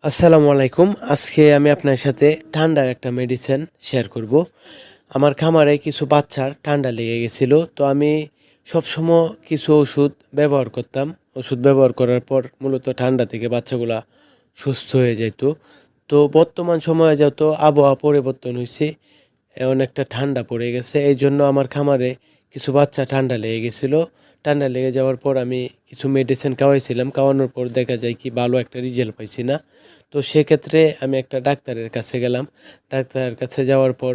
আসসালামু আলাইকুম। আজকে আমি আপনার সাথে ঠান্ডার একটা মেডিসিন শেয়ার করব। আমার খামারে কিছু বাচ্চার ঠান্ডা লেগে গেছিল। তো আমি সবসময় কিছু ওষুধ ব্যবহার করতাম। ওষুধ ব্যবহার করার পর মূলত ঠান্ডা থেকে বাচ্চাগুলা সুস্থ হয়ে যেত। তো বর্তমান সময়ে যত আবহাওয়া পরিবর্তন হয়েছে, অনেকটা ঠান্ডা পড়ে গেছে। এই জন্য আমার খামারে কিছু বাচ্চা ঠান্ডা লেগে গেছিল। ঠান্ডা লেগে যাওয়ার পর আমি কিছু মেডিসিন খাওয়াইছিলাম। খাওয়ানোর পর দেখা যায় কি ভালো একটা রেজাল্ট পাইছি না। তো সেক্ষেত্রে আমি একটা ডাক্তারের কাছে গেলাম। ডাক্তারের কাছে যাওয়ার পর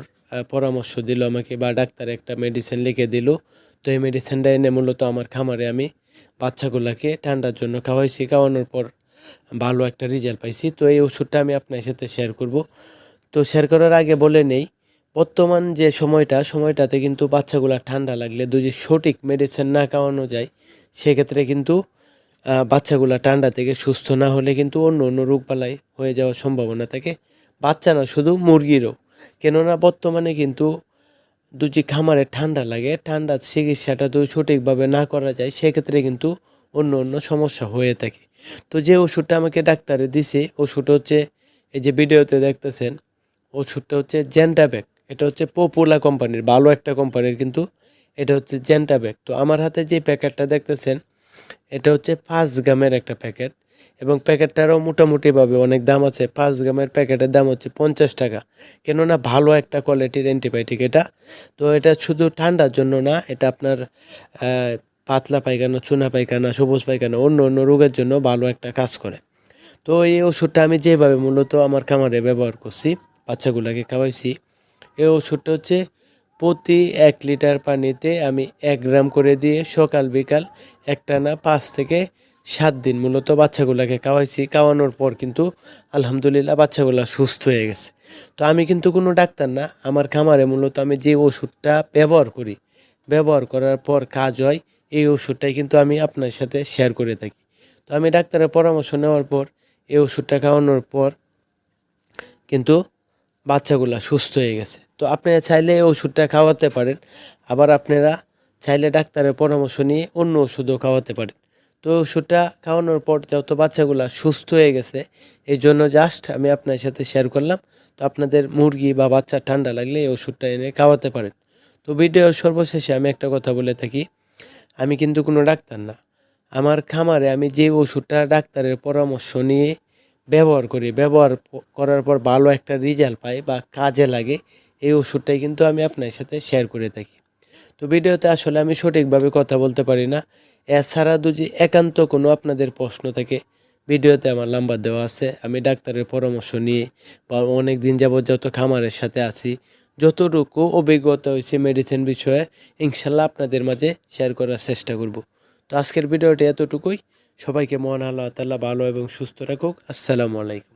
পরামর্শ দিল আমাকে, বা ডাক্তার একটা মেডিসিন লিখে দিল। তো এই মেডিসিনটা এনে মূলত আমার খামারে আমি বাচ্চাগুলোকে ঠান্ডার জন্য খাওয়াইছি। খাওয়ানোর পর ভালো একটা রেজাল্ট পাইছি। তো এই ওষুধটা আমি আপনার সাথে শেয়ার করব। তো শেয়ার করার আগে বলে নেই, বর্তমান যে সময়টাতে কিন্তু বাচ্চাগুলা ঠান্ডা লাগলে যদি সঠিক মেডিসিন না খাওয়ানো যায়, সেক্ষেত্রে কিন্তু বাচ্চাগুলা ঠান্ডা থেকে সুস্থ না হলে কিন্তু অন্য অন্য রোগবালাই হয়ে যাওয়ার সম্ভাবনা থাকে। বাচ্চা না, শুধু মুরগিরও। কেননা বর্তমানে কিন্তু যদি খামারে ঠান্ডা লাগে, ঠান্ডার চিকিৎসাটা যদি সঠিকভাবে না করা যায়, সেক্ষেত্রে কিন্তু অন্য অন্য সমস্যা হয়ে থাকে। তো যে ওষুধটা আমাকে ডাক্তারে দিছে, ওষুধটা হচ্ছে এই যে ভিডিওতে দেখতেছেন, ওষুধটা হচ্ছে জেন্টাবেক। এটা হচ্ছে পপুলার কোম্পানির, ভালো একটা কোম্পানির কিন্তু। এটা হচ্ছে জেন্টাবেক। তো আমার হাতে যে প্যাকেটটা দেখতেছেন, এটা হচ্ছে 5 গ্রামের একটা প্যাকেট, এবং প্যাকেটটারও মোটামুটিভাবে অনেক দাম আছে। 5 গ্রামের প্যাকেটের দাম হচ্ছে 50 টাকা। কেননা ভালো একটা কোয়ালিটির অ্যান্টিবায়োটিক এটা। তো এটা শুধু ঠান্ডার জন্য না, এটা আপনার পাতলা পায়খানা, চুনা পায়খানা, সবুজ পায়খানা, অন্য অন্য রোগের জন্য ভালো একটা কাজ করে। তো এই ওষুধটা আমি যেভাবে মূলত আমার খামারে ব্যবহার করছি, বাচ্চাগুলোকে খাওয়াইছি, এই ওষুধটা হচ্ছে প্রতি 1 লিটার পানিতে আমি 1 গ্রাম করে দিয়ে সকাল বিকাল একটানা 5 থেকে 7 দিন মূলত বাচ্চাগুলোকে খাওয়াইছি। খাওয়ানোর পর কিন্তু আলহামদুলিল্লাহ বাচ্চাগুলো সুস্থ হয়ে গেছে। তো আমি কিন্তু কোনো ডাক্তার না, আমার খামারে মূলত আমি যে ওষুধটা ব্যবহার করি, ব্যবহার করার পর কাজ হয়, এই ওষুধটাই কিন্তু আমি আপনার সাথে শেয়ার করে থাকি। তো আমি ডাক্তারের পরামর্শ নেওয়ার পর এই ওষুধটা খাওয়ানোর পর কিন্তু বাচ্চাগুলা সুস্থ হয়ে গেছে। তো আপনারা চাইলে এই ওষুধটা খাওয়াতে পারেন। আবার আপনারা চাইলে ডাক্তারের পরামর্শ নিয়ে অন্য ওষুধও খাওয়াতে পারেন। তো ওষুধটা খাওয়ানোর পর যত বাচ্চাগুলা সুস্থ হয়ে গেছে, এই জন্য জাস্ট আমি আপনার সাথে শেয়ার করলাম। তো আপনাদের মুরগি বা বাচ্চা ঠান্ডা লাগলে এই ওষুধটা এনে খাওয়াতে পারেন। তো ভিডিওর সর্বশেষে আমি একটা কথা বলে থাকি, আমি কিন্তু কোনো ডাক্তার না। আমার খামারে আমি যে ওষুধটা ডাক্তারের পরামর্শ নিয়ে ব্যবহার করি, করার পর ভালো একটা রেজাল্ট পাই বা কাজে লাগে, এই ওষুধটাই কিন্তু আমি আপনার সাথে শেয়ার করে থাকি। তো ভিডিওতে আসলে আমি সঠিকভাবে কথা বলতে পারি না। এছাড়া যদি একান্ত কোনো আপনাদের প্রশ্ন থাকে, ভিডিওতে আমার নাম্বার দেওয়া আছে। আমি ডাক্তারের পরামর্শ নিয়ে বা অনেক দিন যাবৎ যত খামারের সাথে আছি, যতটুকু অভিজ্ঞতা হয়েছে মেডিসিন বিষয়ে, ইনশাল্লাহ আপনাদের মাঝে শেয়ার করার চেষ্টা করব। তো আজকের ভিডিওটি এতটুকুই। সবাইকে মহান আল্লাহ তাআলা ভালো এবং সুস্থ রাখুক। আসসালামু আলাইকুম।